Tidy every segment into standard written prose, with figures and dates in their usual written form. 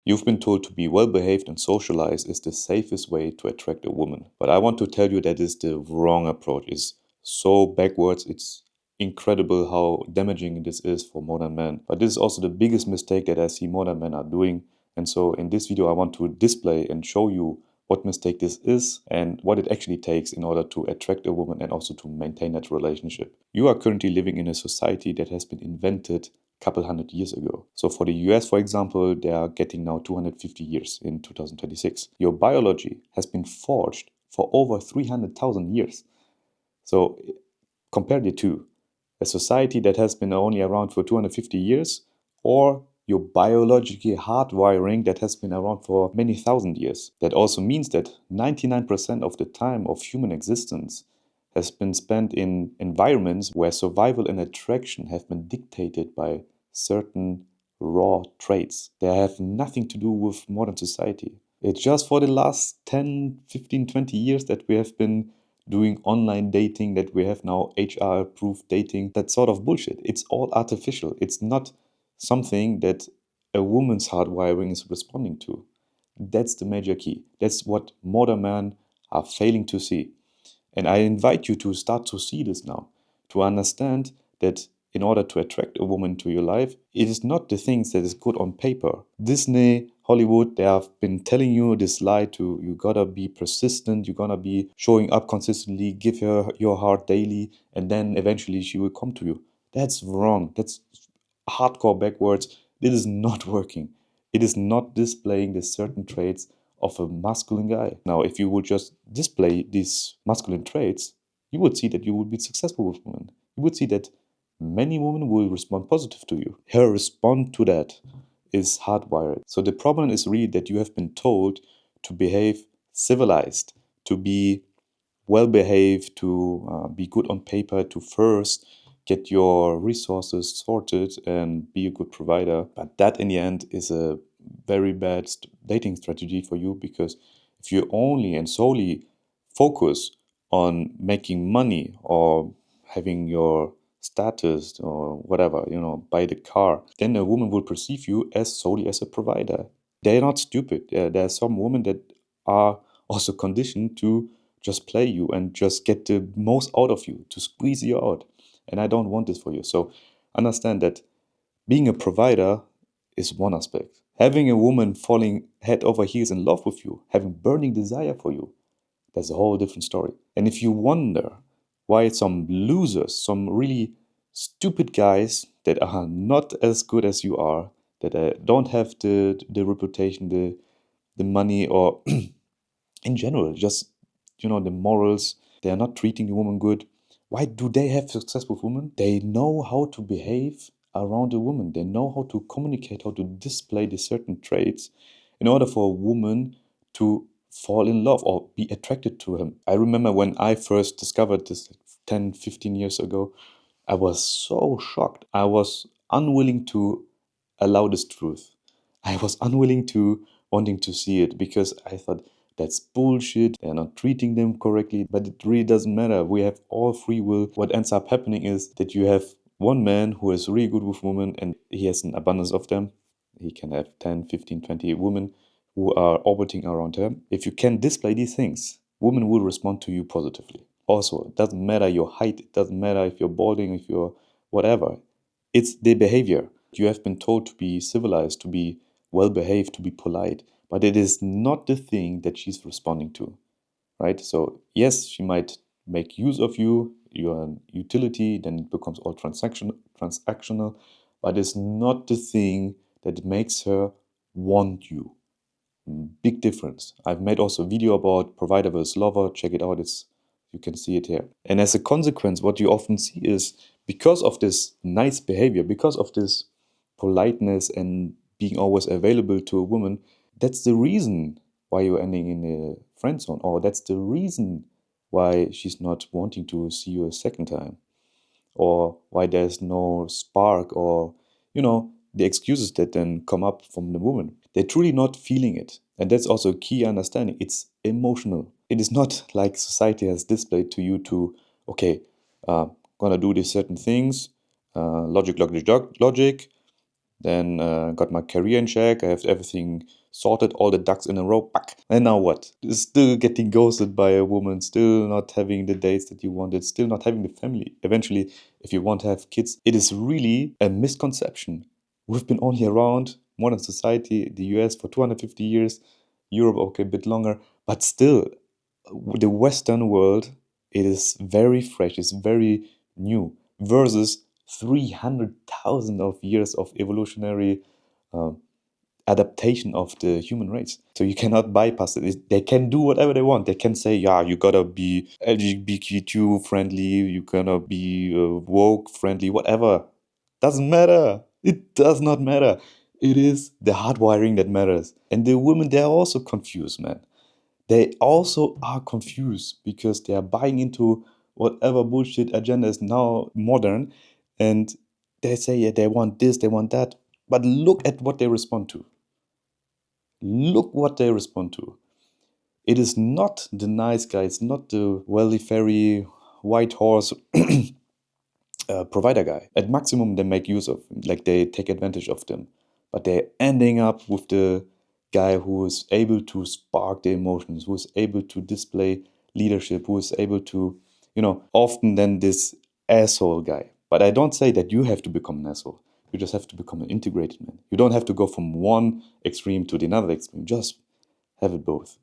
You've been told to be well behaved and socialized is the safest way to attract a woman. But I want to tell you that is the wrong approach. It's so backwards. It's incredible how damaging this is for modern men. But this is also the biggest mistake that I see modern men are doing. And so in this video, I want to display and show you what mistake this is and what it actually takes in order to attract a woman and also to maintain that relationship. You are currently living in a society that has been invented couple hundred years ago. So for the US, for example, they are getting now 250 years in 2026. Your biology has been forged for over 300,000 years. So compare the two. A society that has been only around for 250 years or your biological hardwiring that has been around for many thousand years. That also means that 99% of the time of human existence has been spent in environments where survival and attraction have been dictated by certain raw traits. They have nothing to do with modern society. It's just for the last 10, 15, 20 years that we have been doing online dating, that we have now HR approved dating. That sort of bullshit. It's all artificial. It's not something that a woman's hardwiring is responding to. That's the major key. That's what modern men are failing to see. And I invite you to start to see this now, to understand that in order to attract a woman to your life, it is not the things that is good on paper. Disney, Hollywood, they have been telling you this lie to you gotta be persistent, you gotta be showing up consistently, give her your heart daily, and then eventually she will come to you. That's wrong. That's hardcore backwards. This is not working. It is not displaying the certain traits of a masculine guy. Now, if you would just display these masculine traits, you would see that you would be successful with women. You would see that many women will respond positive to you. Her response to that is hardwired. So the problem is really that you have been told to behave civilized, to be well behaved, to be good on paper, to first get your resources sorted and be a good provider. But that in the end is a very bad dating strategy for you, because if you only and solely focus on making money or having your status or whatever, buy the car, then a woman will perceive you as solely as a provider. They're not stupid. There are some women that are also conditioned to just play you and just get the most out of you, to squeeze you out. And I don't want this for you. So understand that being a provider is one aspect. Having a woman falling head over heels in love with you, having burning desire for you, that's a whole different story. And if you wonder why some losers, some really stupid guys that are not as good as you are, that don't have the reputation, the money, or in general, just the morals, they are not treating the woman good. Why do they have success with women? They know how to behave around a woman. They know how to communicate, how to display the certain traits in order for a woman to fall in love or be attracted to him. I remember when I first discovered this 10, 15 years ago, I was so shocked. I was unwilling to allow this truth. I was unwilling to wanting to see it, because I thought that's bullshit. They're not treating them correctly. But it really doesn't matter. We have all free will. What ends up happening is that you have one man who is really good with women and he has an abundance of them. He can have 10, 15, 20 women who are orbiting around him. If you can display these things, women will respond to you positively. Also, it doesn't matter your height. It doesn't matter if you're balding, if you're whatever. It's the behavior. You have been told to be civilized, to be well behaved, to be polite, but it is not the thing that she's responding to, right? So, yes, she might make use of you, you're an utility, then it becomes all transactional, but it's not the thing that makes her want you. Big difference. I've made also a video about provider versus lover. Check it out. You can see it here. And as a consequence, what you often see is, because of this nice behavior, because of this politeness and being always available to a woman, that's the reason why you're ending in a friend zone, or that's the reason why she's not wanting to see you a second time, or why there's no spark, or the excuses that then come up from the woman. They're truly not feeling it. And that's also a key understanding. It's emotional. It is not like society has displayed to you to, okay, gonna do these certain things, logic, logic, logic. then got my career in check, I have everything sorted, all the ducks in a row, pack. And now what? Still getting ghosted by a woman, still not having the dates that you wanted, still not having the family. Eventually, if you want to have kids, it is really a misconception. We've been only around modern society, the US for 250 years, Europe, okay, a bit longer, but still, the Western world, it is very fresh, it's very new, versus 300,000 of years of evolutionary uh, adaptation of the human race. So you cannot bypass it. They can do whatever they want. They can say, yeah, you gotta be LGBTQ friendly, you gotta be woke friendly, whatever. Doesn't matter. It does not matter. It is the hardwiring that matters. And the women, they're also confused, man. They also are confused because they are buying into whatever bullshit agenda is now modern, and they say, yeah, they want this, they want that. But look at what they respond to. Look what they respond to. It is not the nice guy, it's not the wealthy fairy white horse provider guy. At maximum, they make use of, like they take advantage of them. But they're ending up with the guy who is able to spark the emotions, who is able to display leadership, who is able to, often then this asshole guy. But I don't say that you have to become an asshole. You just have to become an integrated man. You don't have to go from one extreme to the another extreme. Just have it both.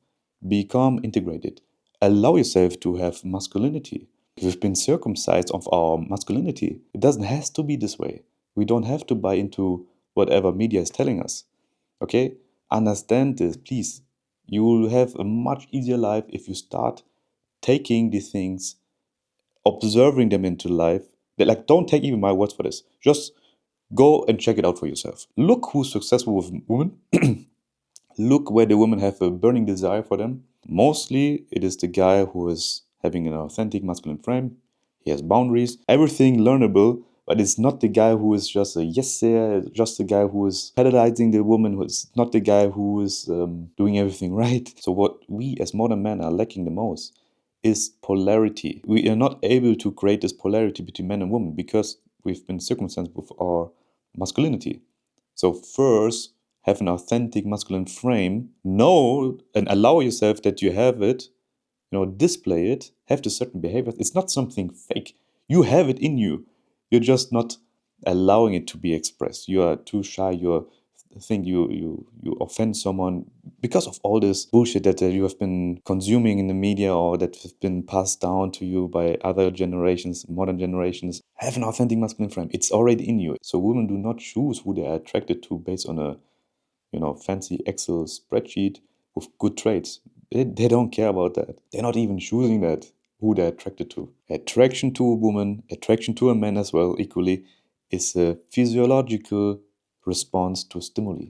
Become integrated. Allow yourself to have masculinity. We've been circumcised of our masculinity. It doesn't have to be this way. We don't have to buy into whatever media is telling us. Okay? Understand this, please. You will have a much easier life if you start taking these things, observing them into life. Like, don't take even my words for this. Just go and check it out for yourself. Look who's successful with women. Look where the women have a burning desire for them. Mostly, it is the guy who is having an authentic masculine frame. He has boundaries, everything learnable, but it's not the guy who is just a yes sir, just the guy who is pedalizing the woman, who is not the guy who is doing everything right. So, what we as modern men are lacking the most is polarity. We are not able to create this polarity between men and women because we've been circumcised with our masculinity. So, first, have an authentic masculine frame, know and allow yourself that you have it, display it, have the certain behaviors. It's not something fake. You have it in you. You're just not allowing it to be expressed. You are too shy. You offend someone because of all this bullshit that you have been consuming in the media or that have been passed down to you by other generations, modern generations. Have an authentic masculine frame. It's already in you. So women do not choose who they are attracted to based on a fancy Excel spreadsheet with good traits. They don't care about that. They're not even choosing that, who they're attracted to. Attraction to a woman, attraction to a man as well, equally, is a physiological response to stimuli.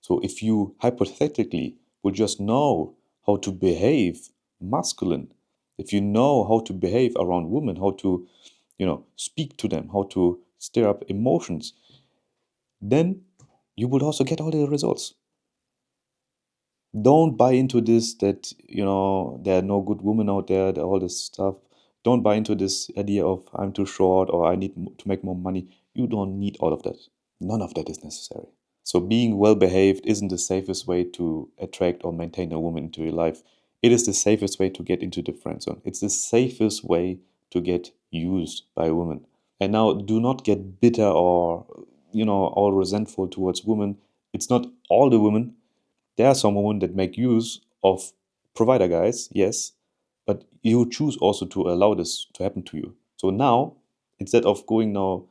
So if you hypothetically would just know how to behave masculine, if you know how to behave around women, how to, speak to them, how to stir up emotions, then you will also get all the results. Don't buy into this that there are no good women out there, all this stuff. Don't buy into this idea of I'm too short or I need to make more money. You don't need all of that. None of that is necessary. So being well behaved isn't the safest way to attract or maintain a woman into your life. It is the safest way to get into the friend zone. It's the safest way to get used by a woman. And now do not get bitter or all resentful towards women. It's not all the women. There are some women that make use of provider guys, yes, but you choose also to allow this to happen to you. So now, instead of going now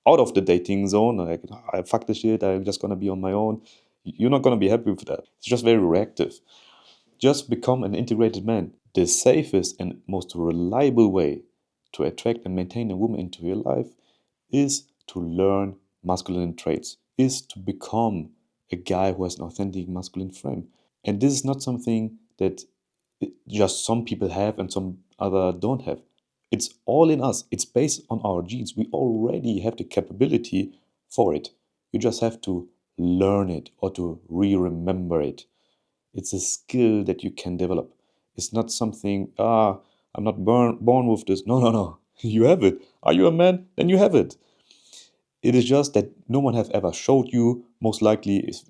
out of the dating zone, like, I fuck this shit, I'm just gonna be on my own, you're not gonna be happy with that. It's just very reactive. Just become an integrated man. The safest and most reliable way to attract and maintain a woman into your life is to learn masculine traits, is to become a guy who has an authentic masculine frame. And this is not something that just some people have and some other don't have. It's all in us. It's based on our genes. We already have the capability for it. You just have to learn it or to re-remember it. It's a skill that you can develop. It's not something, I'm not born with this. No, no, no. You have it. Are you a man? Then you have it. It is just that no one have ever showed you. Most likely, is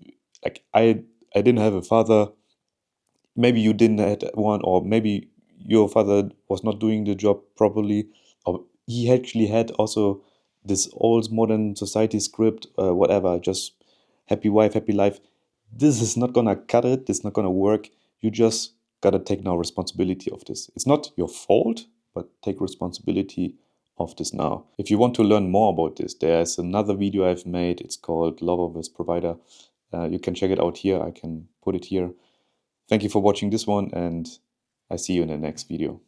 like I didn't have a father. Maybe you didn't have one, or maybe your father was not doing the job properly, or he actually had also this old modern society script, whatever, just happy wife, happy life. This is not gonna cut it. This is not gonna work. You just gotta take now responsibility of this. It's not your fault, but take responsibility of this now. If you want to learn more about this, there's another video I've made. It's called Lover vs Provider. You can check it out here. I can put it here. Thank you for watching this one, and I see you in the next video.